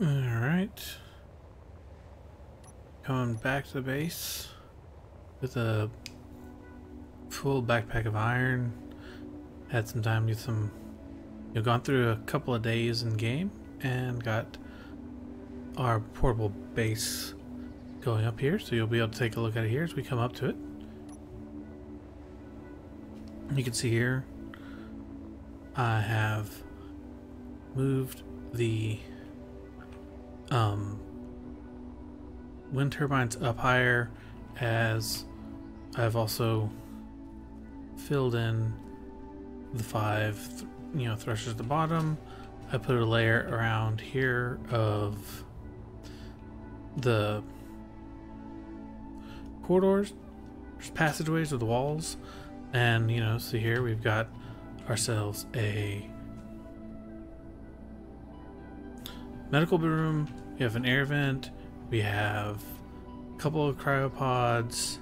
Alright. Coming back to the base with a full backpack of iron. Had some time to do some... gone through a couple of days in game and got our portable base going up here, so you'll be able to take a look at it here as we come up to it. You can see here I have moved the wind turbines up higher, as I've also filled in the 5 thrusters at the bottom. I put a layer around here of the corridors, passageways with the walls, and see here we've got ourselves a medical room, we have an air vent, we have a couple of cryopods,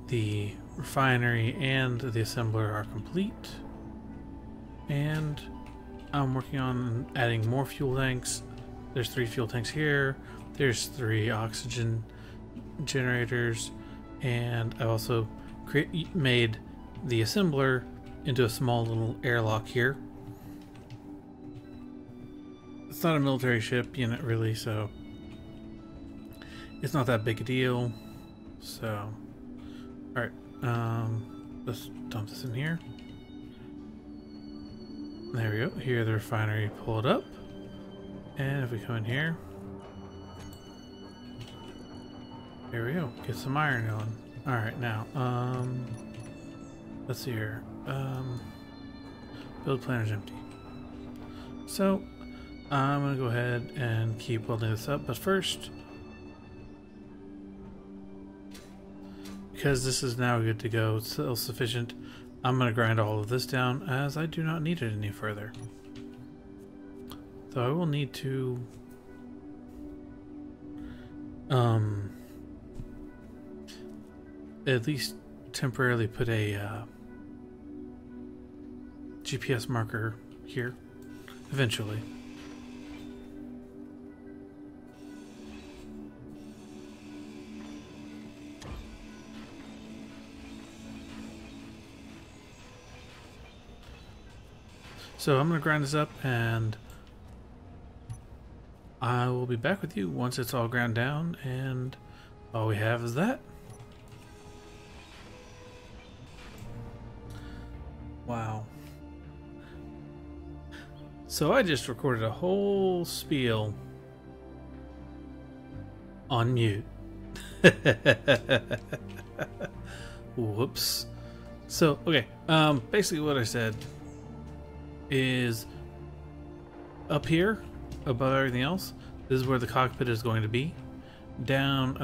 the refinery and the assembler are complete, and I'm working on adding more fuel tanks. There's 3 fuel tanks here, there's 3 oxygen generators, and I've also made the assembler into a small little airlock here. It's not a military ship unit really, so it's not that big a deal. So alright, let's dump this in here. There we go. Here the refinery, pull it up, and if we come in here, there we go, get some iron going. Alright, now let's see here. Build planner's empty, so I'm gonna go ahead and keep building this up, but first, because this is now good to go, it's self-sufficient, I'm going to grind all of this down, as I do not need it any further. So I will need to at least temporarily put a GPS marker here eventually. So I'm going to grind this up, and I will be back with you once it's all ground down, and all we have is that. Wow. So I just recorded a whole spiel on mute. Whoops. So, okay, basically what I said is up here above everything else, this is where the cockpit is going to be. Down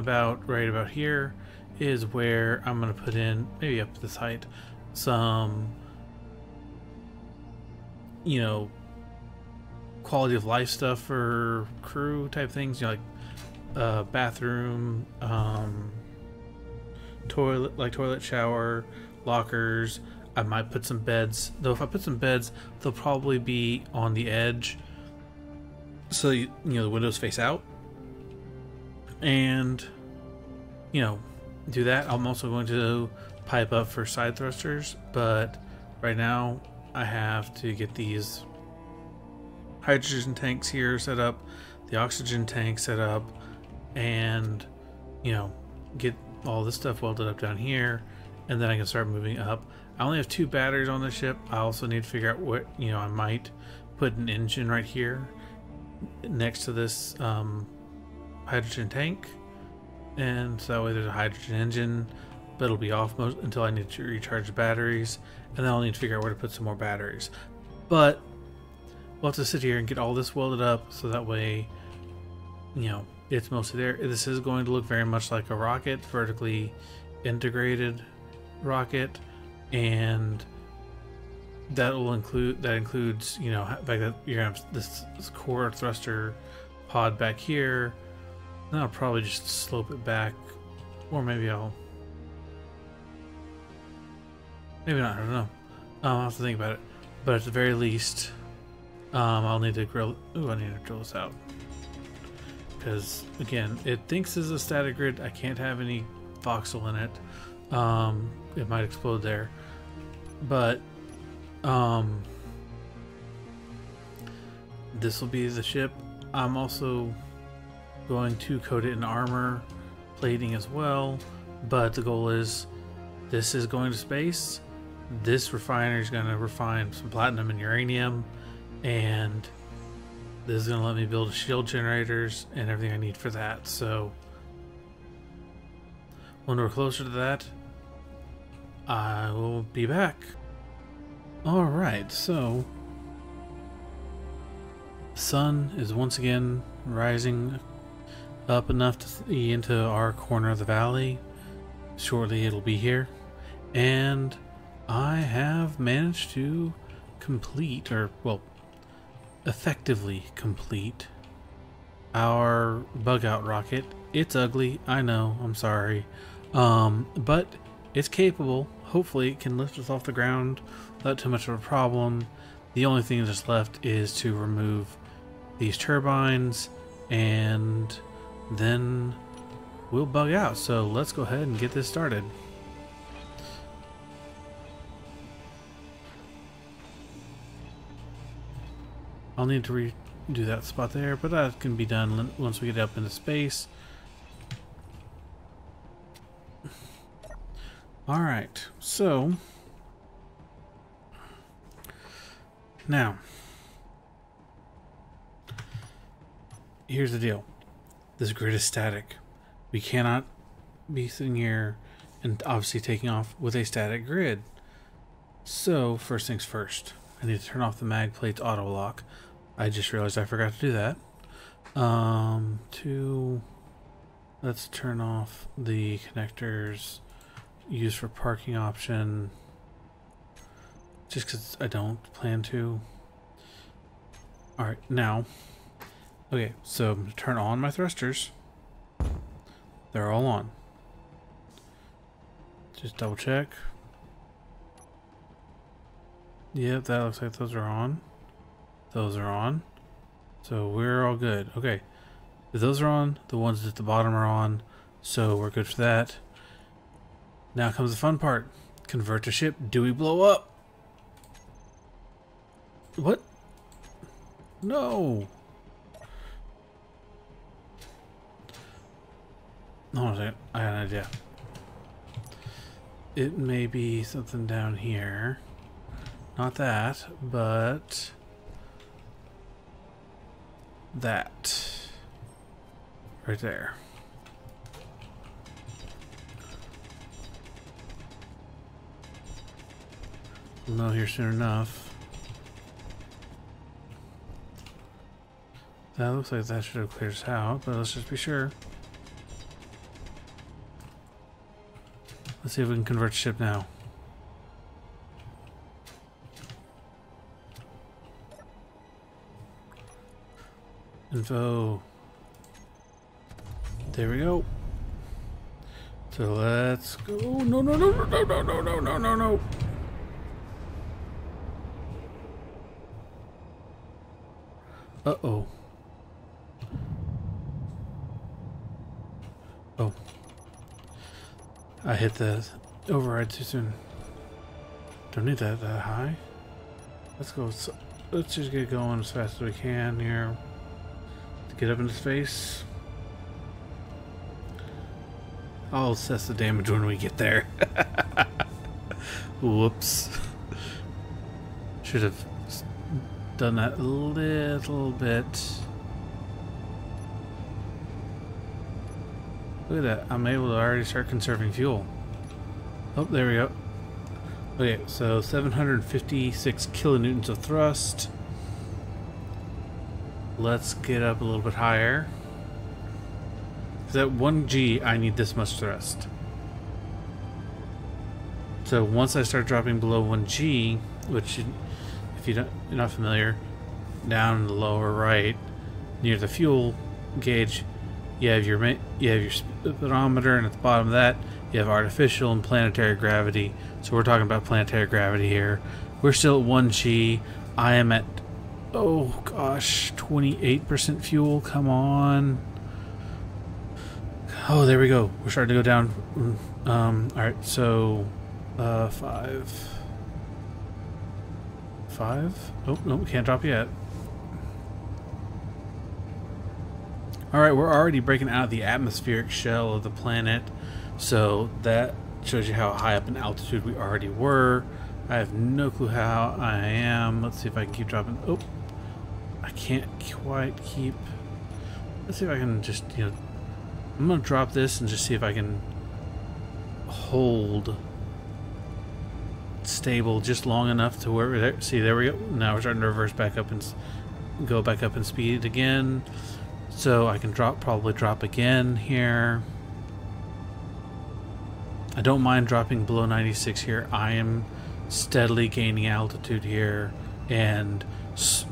right about here is where I'm going to put in, maybe up to this height, some quality of life stuff for crew type things, like bathroom, toilet, shower, lockers. I might put some beds, though if I put some beds, they'll probably be on the edge, so the windows face out, and do that. I'm also going to pipe up for side thrusters, but right now I have to get these hydrogen tanks here set up, the oxygen tank set up, and get all this stuff welded up down here, and then I can start moving up. I only have 2 batteries on the ship. I also need to figure out what, I might put an engine right here next to this hydrogen tank, and so that way there's a hydrogen engine, but it'll be off until I need to recharge the batteries, and then I'll need to figure out where to put some more batteries. But we'll have to sit here and get all this welded up, so that way it's mostly there. This is going to look very much like a rocket, vertically integrated rocket, and that includes the fact that you're gonna have this core thruster pod back here, and I'll probably just slope it back, or maybe not, I don't know. I'll have to think about it, but at the very least, I'll need to I need to drill this out. because again, it thinks it's a static grid. I can't have any voxel in it. It might explode there, but this will be the ship. I'm also going to coat it in armor plating as well, but the goal is this is going to space. This refinery is going to refine some platinum and uranium, and this is going to let me build shield generators and everything I need for that. So when we're closer to that, I will be back. Alright, so the sun is once again rising up enough to see into our corner of the valley. Shortly it'll be here, and I have managed to complete, or well, effectively complete our bug out rocket. It's ugly, I know, I'm sorry, but it's capable. Hopefully it can lift us off the ground without too much of a problem. The only thing that's left is to remove these turbines, and then we'll bug out. So let's go ahead and get this started. I'll need to redo that spot there, but that can be done once we get up into space. Alright, so now here's the deal. This grid is static. We cannot be sitting here and obviously taking off with a static grid. So first things first, I need to turn off the mag plates auto lock. I just realized I forgot to do that. Let's turn off the connectors used for parking option, just because I don't plan to. Alright, now, okay, so I'm going to turn on my thrusters. They're all on. Just double check. Yep, that looks like those are on. Those are on. So we're all good. Okay. If those are on, the ones at the bottom are on. So we're good for that. Now comes the fun part. Convert to ship. Do we blow up? What? No. Hold on a second. I got an idea. It may be something down here. Not that, but that. Right there. We'll know here soon enough. That looks like that should have cleared us out, but let's just be sure. Let's see if we can convert the ship now. Info. There we go. So let's go. No, no, no, no, no, no, no, no, no, no, no. Uh-oh. Oh. I hit the override too soon. Don't need that high. Let's go. Let's just get going as fast as we can here. To get up into space. I'll assess the damage when we get there. Whoops. Should have done that a little bit. Look at that. I'm able to already start conserving fuel. Oh, there we go. Okay, so 756 kilonewtons of thrust. Let's get up a little bit higher. Because at 1G, I need this much thrust. So once I start dropping below 1G, which, if you're not familiar, down in the lower right, near the fuel gauge, you have your speedometer, and at the bottom of that, you have artificial and planetary gravity. So we're talking about planetary gravity here. We're still at 1G. I am at, oh gosh, 28% fuel. Come on. Oh, there we go. We're starting to go down. Alright, so 5. Oh, no, we can't drop yet. Alright, we're already breaking out of the atmospheric shell of the planet, so that shows you how high up in altitude we already were. I have no clue how I am. Let's see if I can keep dropping. Oh, I can't quite keep. Let's see if I can just, you know, I'm going to drop this and just see if I can hold stable just long enough to where we're there. See, there we go. Now we're starting to reverse back up and go back up in speed again. So I can probably drop again here. I don't mind dropping below 96 here. I am steadily gaining altitude here, and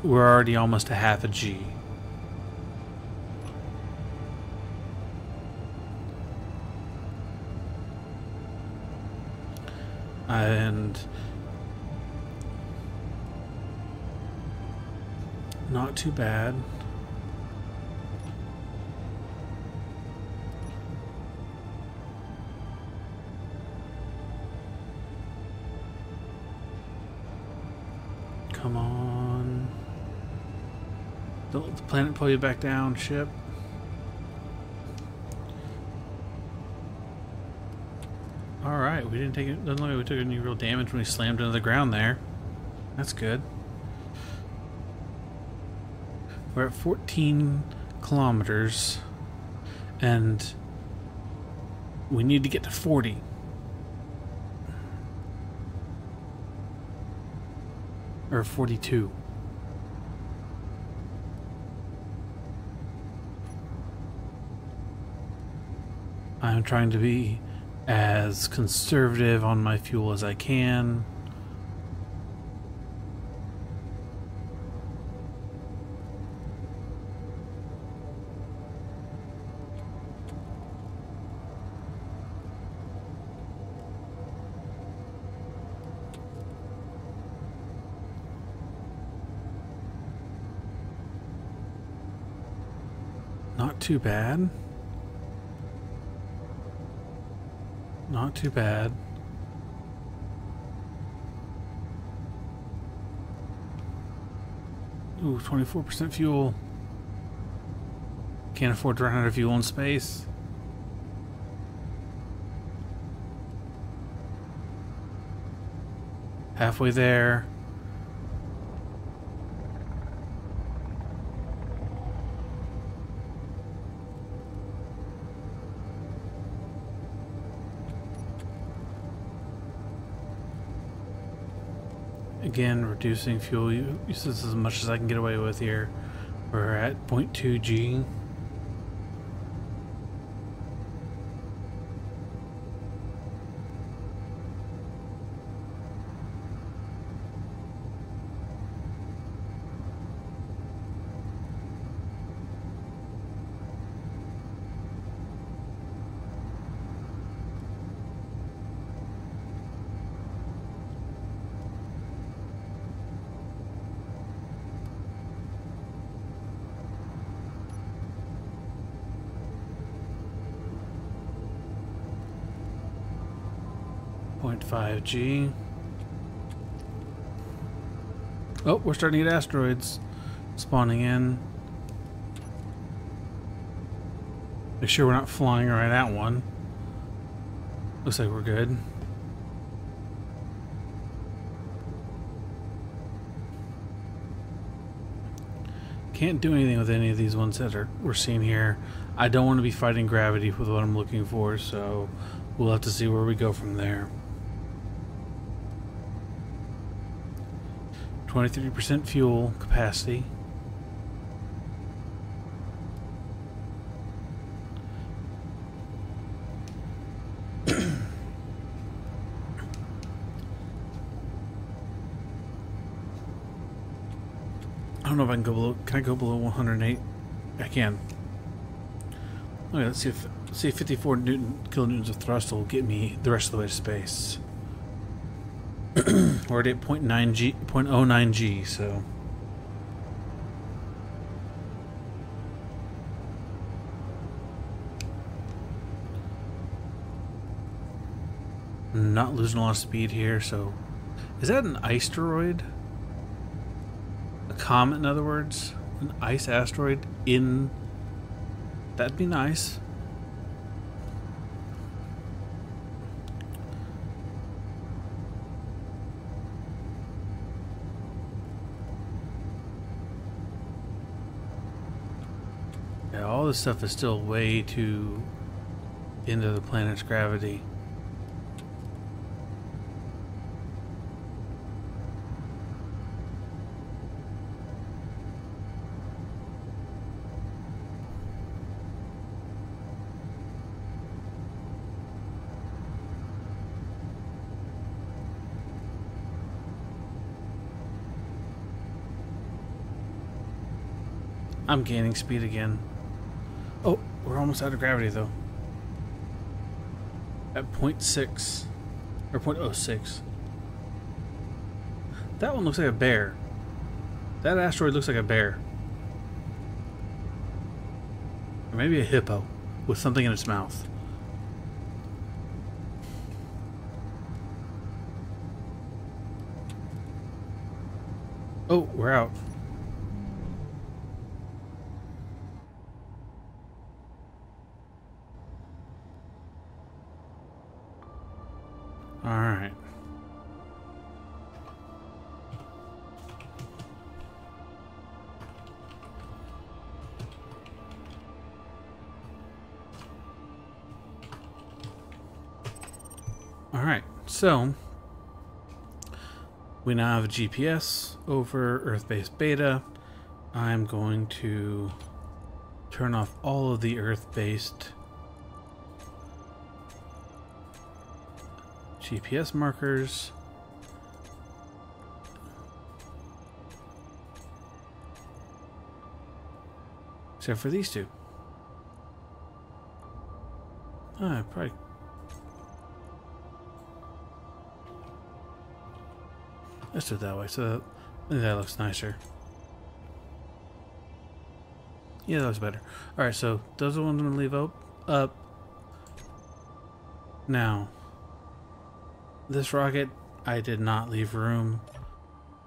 we're already almost a half a G. And not too bad. Come on. Don't let the planet pull you back down, ship. Alright, we didn't take it. Doesn't look like we took any real damage when we slammed into the ground there. That's good. We're at 14 kilometers, and we need to get to 40. Or 42. I'm trying to be as conservative on my fuel as I can. Not too bad. Not too bad. Ooh, 24% fuel. Can't afford to run out of fuel in space. Halfway there. Again, reducing fuel uses as much as I can get away with here. We're at 0.2 G. .5G. Oh, we're starting to get asteroids spawning in. Make sure we're not flying right at one. Looks like we're good. Can't do anything with any of these ones that we're seeing here. I don't want to be fighting gravity with what I'm looking for, so we'll have to see where we go from there. 23% fuel capacity. I don't know if I can go below. Can I go below 108? I can. Okay, let's see if 54 kilonewtons of thrust will get me the rest of the way to space. We're at 0.09 G, so Not losing a lot of speed here, so... Is that an asteroid? A comet, in other words? An ice asteroid in... That'd be nice. Yeah, all this stuff is still way too into the planet's gravity. I'm gaining speed again. Oh, we're almost out of gravity though. At 0.6 or 0.06. That one looks like a bear. That asteroid looks like a bear. Or maybe a hippo with something in its mouth. Oh, we're out. Alright. Alright, so we now have a GPS over Earth-based beta. I'm going to turn off all of the Earth-based GPS markers. Except for these two. Probably. Let's do it that way. So I think that looks nicer. Yeah, that looks better. Alright, so those are the ones I'm going to leave up. Now, this rocket, I did not leave room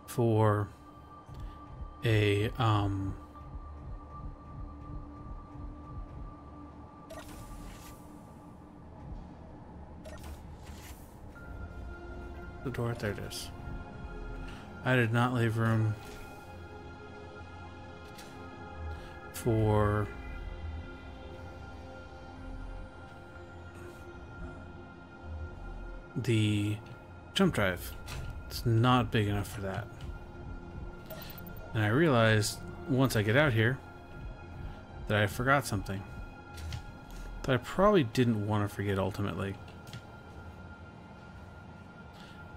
for a, the door, there it is. I did not leave room for the jump drive. It's not big enough for that. And I realized once I get out here that I forgot something that I probably didn't want to forget ultimately.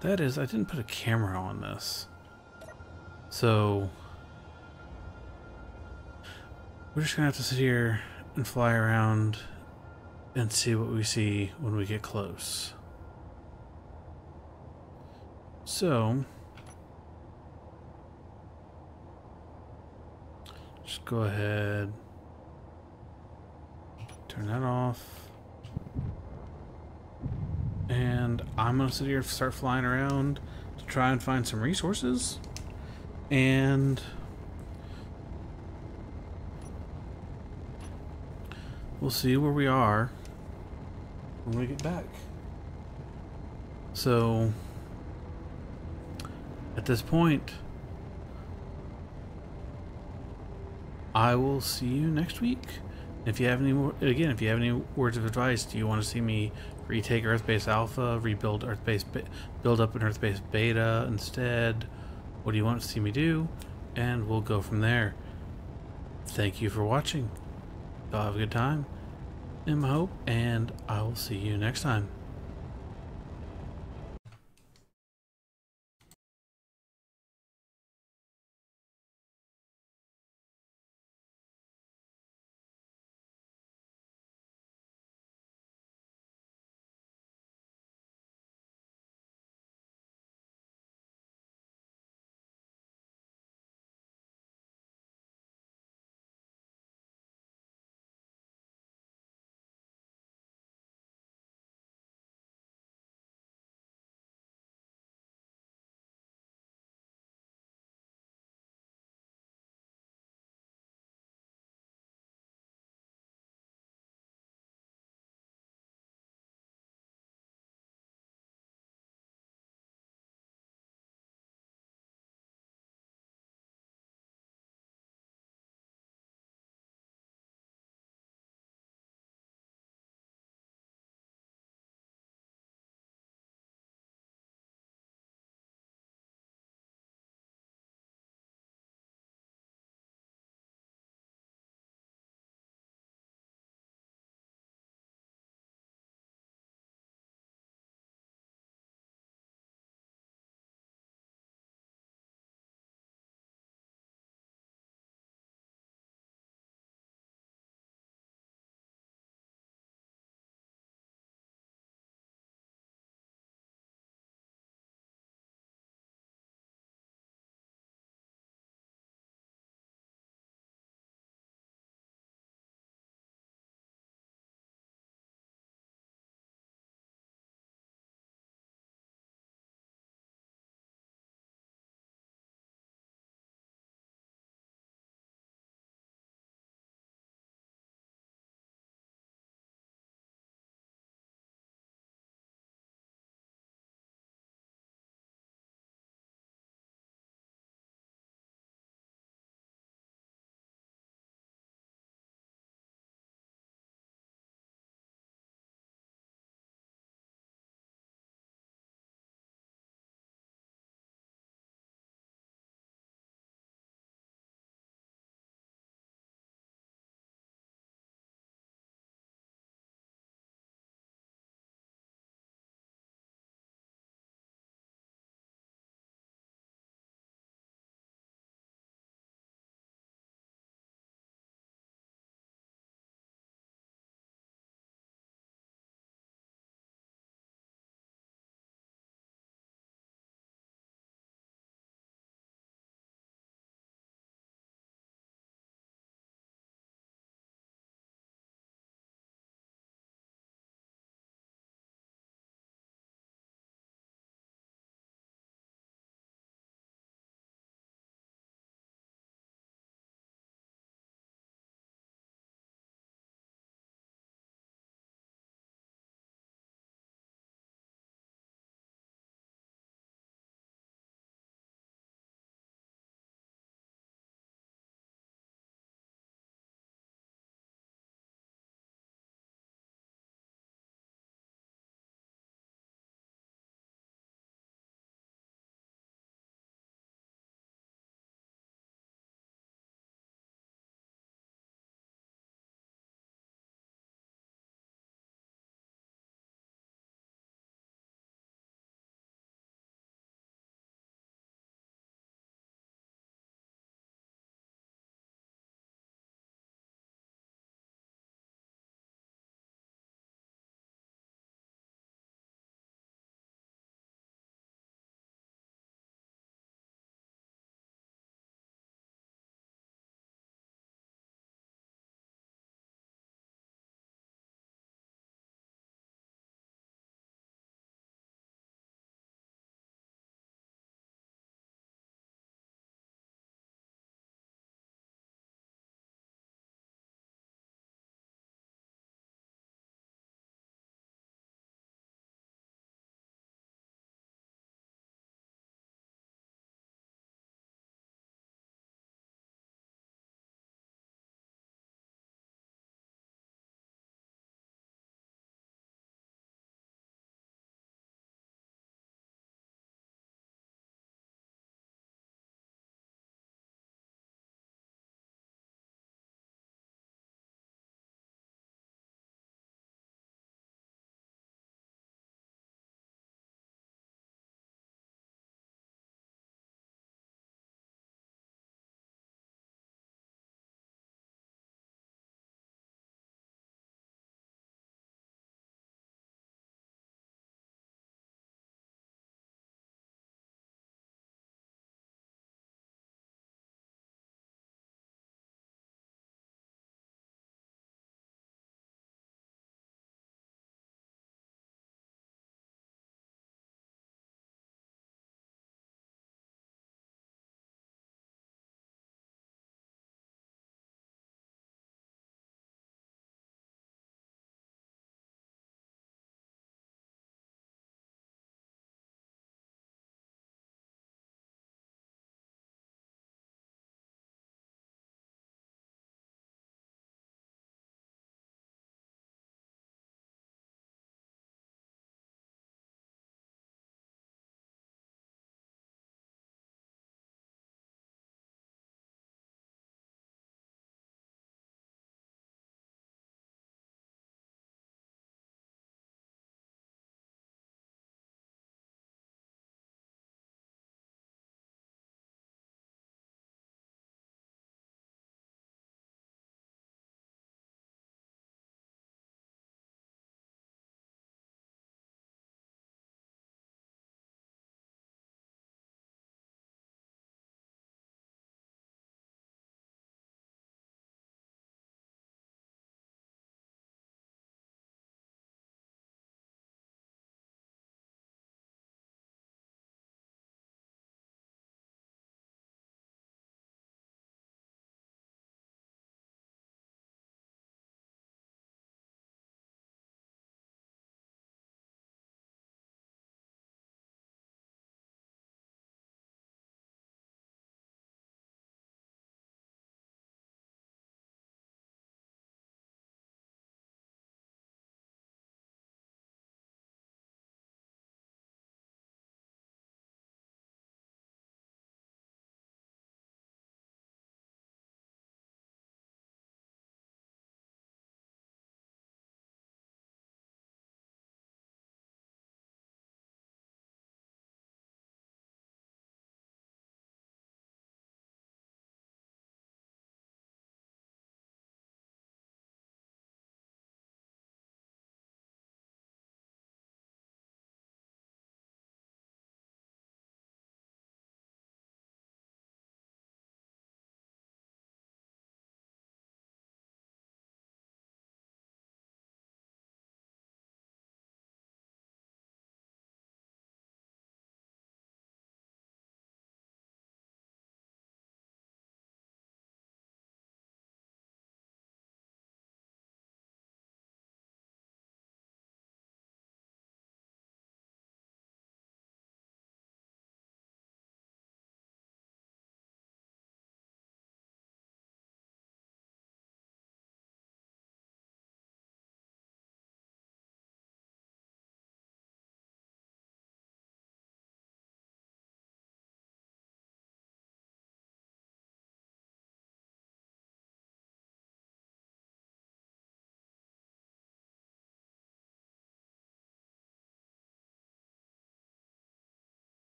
That is, I didn't put a camera on this. So we're just gonna have to sit here and fly around and see what we see when we get close. So just go ahead, turn that off, and I'm gonna sit here and start flying around to try and find some resources, and we'll see where we are when we get back. So at this point, I will see you next week. If you have any more, again, if you have any words of advice, do you want to see me retake Earth-based Alpha, rebuild Earth-based, build up an Earth-based Beta instead? What do you want to see me do? And we'll go from there. Thank you for watching. Y'all have a good time in my hope, and I will see you next time.